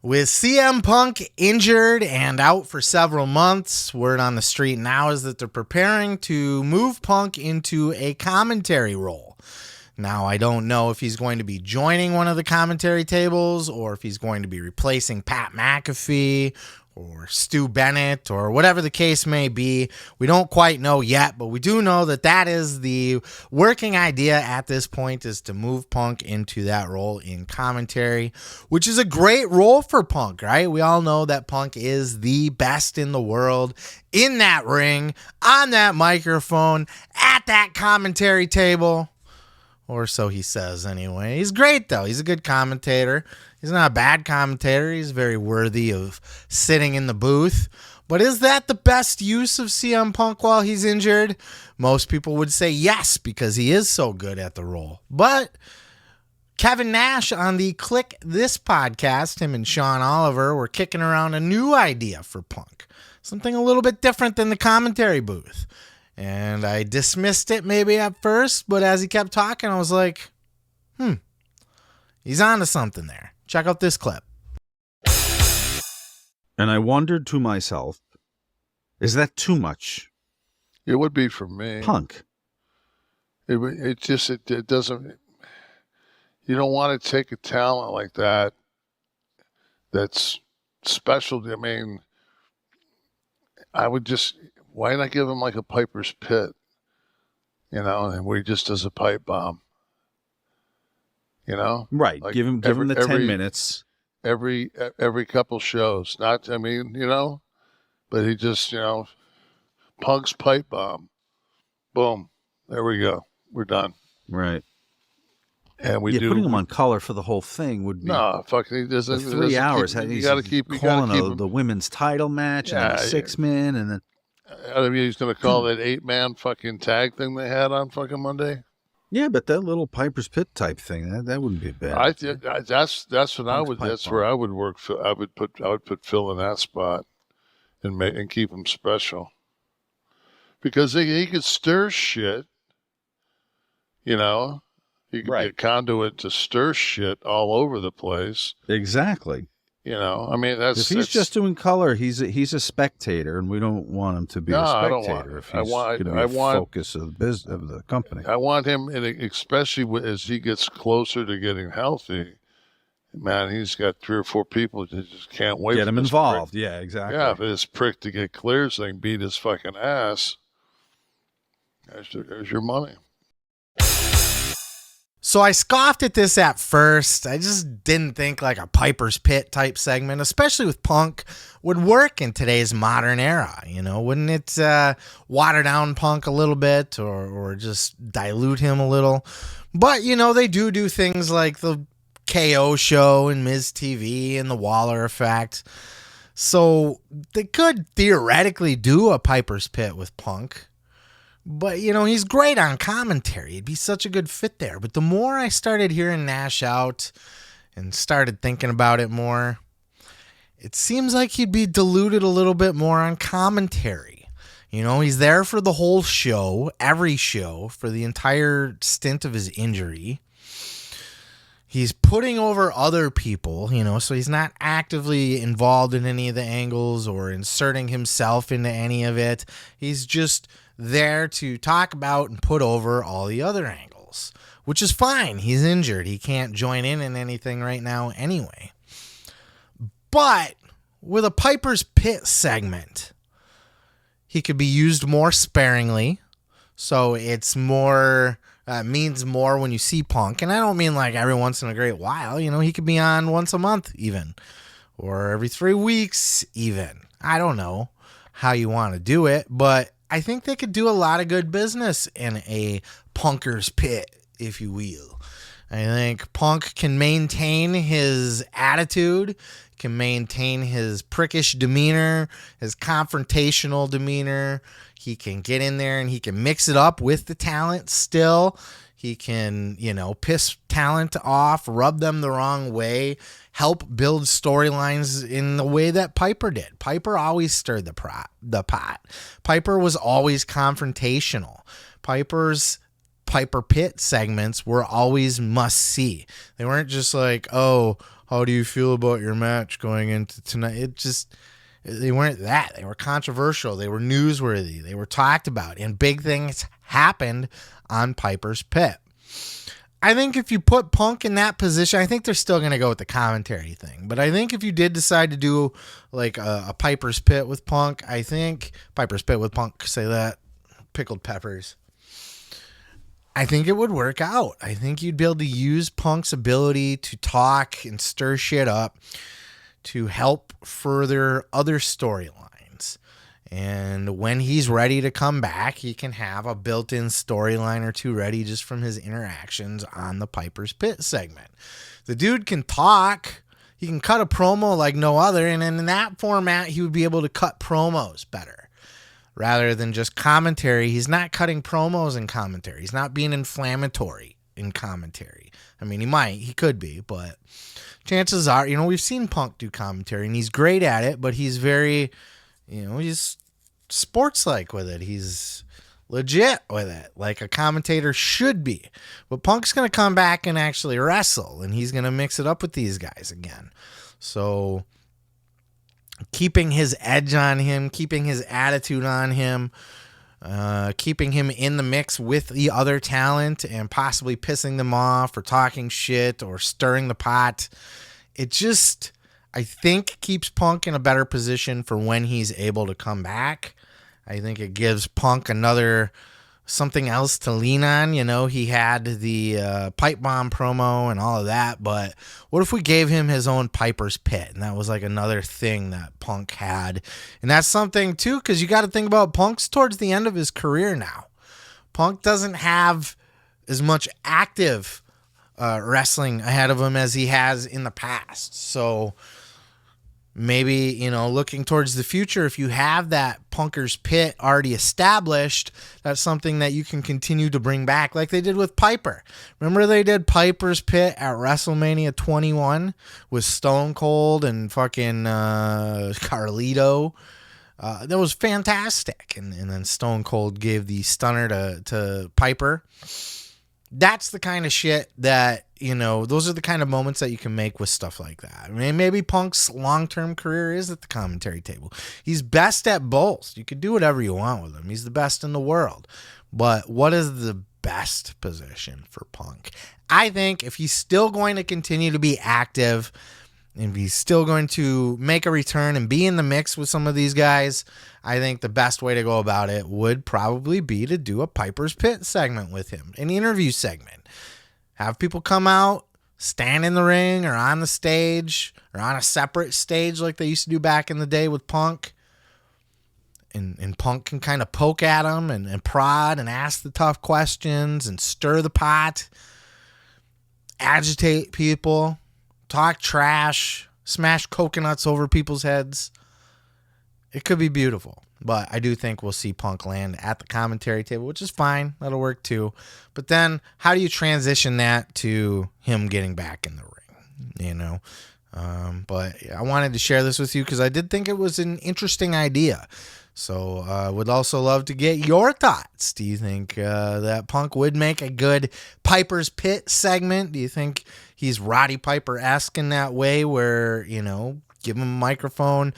With CM Punk injured and out for several months, word on the street now is that they're preparing to move Punk into a commentary role. Now, I don't know if he's going to be joining one of the commentary tables or if he's going to be replacing Pat McAfee or Stu Bennett or whatever the case may be. We don't quite know yet, but we do know that that is the working idea at this point, is to move Punk into that role in commentary, which is a great role for Punk, right? We all know that Punk is the best in the world in that ring, on that microphone, at that commentary table. Or so he says anyway. He's great, though. He's a good commentator. He's not a bad commentator. He's very worthy of sitting in the booth. But is that the best use of CM Punk while he's injured? Most people would say yes, because he is so good at the role. But Kevin Nash on the Kliq This podcast, him and Sean Oliver, were kicking around a new idea for Punk. Something a little bit different than the commentary booth. And I dismissed it maybe at first, but as he kept talking, I was like, he's on to something there. Check out this clip. And I wondered to myself, is that too much? It would be for me. Punk. It doesn't, you don't want to take a talent like that that's special. I mean, I would just, why not give him like a Piper's Pit, and where he just does a pipe bomb, Right. Like give him the 10 minutes. Every couple shows, but he just, Punk's pipe bomb. Boom. There we go. We're done. Right. And putting him on color for the whole thing would be fucking 3 hours. You got to keep the women's title match and the 6-man, and then he's going to call that 8-man fucking tag thing they had on fucking Monday. Yeah, but that little Piper's Pit type thing, that wouldn't be bad. That's what I would. That's where I would work. I would put Phil in that spot, and keep him special, because he could stir shit. He could be a conduit to stir shit all over the place. Exactly. If he's just doing color, he's a spectator, and we don't want him to be a spectator. If he's going to be a focus of the company. I want him, especially as he gets closer to getting healthy. Man, he's got 3 or 4 people that just can't wait. Get him involved. Prick. Yeah, exactly. Yeah, for this prick to get clear so they can beat his fucking ass. There's your money. So I scoffed at this at first. I just didn't think like a Piper's Pit type segment, especially with Punk, would work in today's modern era. Wouldn't it water down Punk a little bit or just dilute him a little? But, they do things like the KO show and Miz TV and the Waller effect. So they could theoretically do a Piper's Pit with Punk. But, he's great on commentary. He'd be such a good fit there. But the more I started hearing Nash out and started thinking about it more, it seems like he'd be diluted a little bit more on commentary. He's there for the whole show, every show, for the entire stint of his injury. He's putting over other people, so he's not actively involved in any of the angles or inserting himself into any of it. He's just there to talk about and put over all the other angles, which is fine. He's injured. He can't join in anything right now anyway. But with a Piper's Pit segment, he could be used more sparingly, so it's more means more when you see Punk. And I don't mean like every once in a great while. He could be on once a month even, or every 3 weeks even. I don't know how you want to do it, but I think they could do a lot of good business in a Punker's Pit, if you will. I think Punk can maintain his attitude, can maintain his prickish demeanor, his confrontational demeanor. He can get in there and he can mix it up with the talent still. He can, piss talent off, rub them the wrong way, help build storylines in the way that Piper did. Piper always stirred the pot. Piper was always confrontational. Piper's Piper Pit segments were always must see. They weren't just like, oh, how do you feel about your match going into tonight? They weren't that. They were controversial. They were newsworthy. They were talked about. And big things happened on Piper's Pit. I think if you put Punk in that position, I think they're still going to go with the commentary thing. But I think if you did decide to do like a Piper's Pit with Punk, I think Piper's Pit with Punk, say that, pickled peppers, I think it would work out. I think you'd be able to use Punk's ability to talk and stir shit up to help further other storylines. And when he's ready to come back, he can have a built-in storyline or two ready just from his interactions on the Piper's Pit segment. The dude can talk. He can cut a promo like no other. And in that format, he would be able to cut promos better. Rather than just commentary, he's not cutting promos in commentary. He's not being inflammatory in commentary. I mean, he could be, but chances are, we've seen Punk do commentary, and he's great at it, but he's very, he's sports-like with it. He's legit with it, like a commentator should be. But Punk's going to come back and actually wrestle, and he's going to mix it up with these guys again. So keeping his edge on him, keeping his attitude on him, keeping him in the mix with the other talent and possibly pissing them off or talking shit or stirring the pot. It just, I think, keeps Punk in a better position for when he's able to come back. I think it gives Punk something else to lean on. He had the pipe bomb promo and all of that, but what if we gave him his own Piper's Pit? And that was like another thing that Punk had. And that's something too, because you got to think about Punk's towards the end of his career now. Punk doesn't have as much active wrestling ahead of him as he has in the past. So maybe, looking towards the future, if you have that Punker's Pit already established, that's something that you can continue to bring back like they did with Piper. Remember they did Piper's Pit at WrestleMania 21 with Stone Cold and fucking Carlito? That was fantastic. And then Stone Cold gave the stunner to Piper. That's the kind of shit that, those are the kind of moments that you can make with stuff like that. I mean, maybe Punk's long-term career is at the commentary table. He's best at both. You can do whatever you want with him. He's the best in the world. But what is the best position for Punk? I think if he's still going to continue to be active, if he's still going to make a return and be in the mix with some of these guys, I think the best way to go about it would probably be to do a Piper's Pit segment with him, an interview segment. Have people come out, stand in the ring or on the stage or on a separate stage like they used to do back in the day with Punk. And Punk can kind of poke at him and prod and ask the tough questions and stir the pot, agitate people, talk trash, smash coconuts over people's heads. It could be beautiful. But I do think we'll see Punk land at the commentary table, which is fine. That'll work too. But then how do you transition that to him getting back in the ring? But I wanted to share this with you because I did think it was an interesting idea. So I would also love to get your thoughts. Do you think that Punk would make a good Piper's Pit segment? Do you think he's Roddy Piper-esque in that way where, give him a microphone,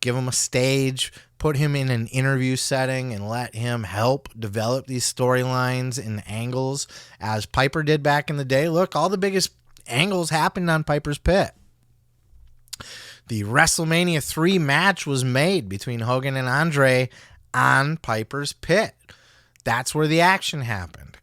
give him a stage, put him in an interview setting and let him help develop these storylines and angles as Piper did back in the day? Look, all the biggest angles happened on Piper's Pit. The WrestleMania 3 match was made between Hogan and Andre on Piper's Pit. That's where the action happened.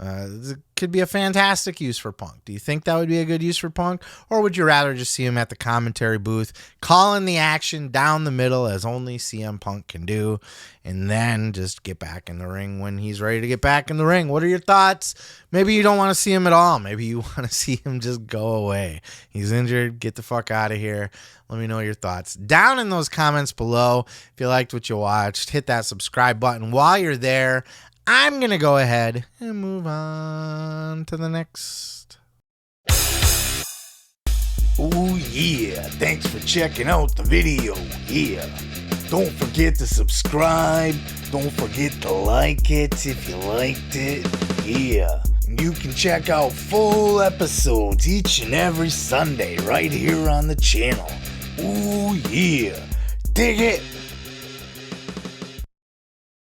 It could be a fantastic use for Punk. Do you think that would be a good use for Punk? Or would you rather just see him at the commentary booth, calling the action down the middle as only CM Punk can do, and then just get back in the ring when he's ready to get back in the ring? What are your thoughts? Maybe you don't want to see him at all. Maybe you want to see him just go away. He's injured. Get the fuck out of here. Let me know your thoughts down in those comments below. If you liked what you watched, hit that subscribe button. While you're there, I'm going to go ahead and move on to the next. Oh yeah, thanks for checking out the video. Yeah, don't forget to subscribe. Don't forget to like it if you liked it. Yeah, and you can check out full episodes each and every Sunday right here on the channel. Ooh yeah, dig it!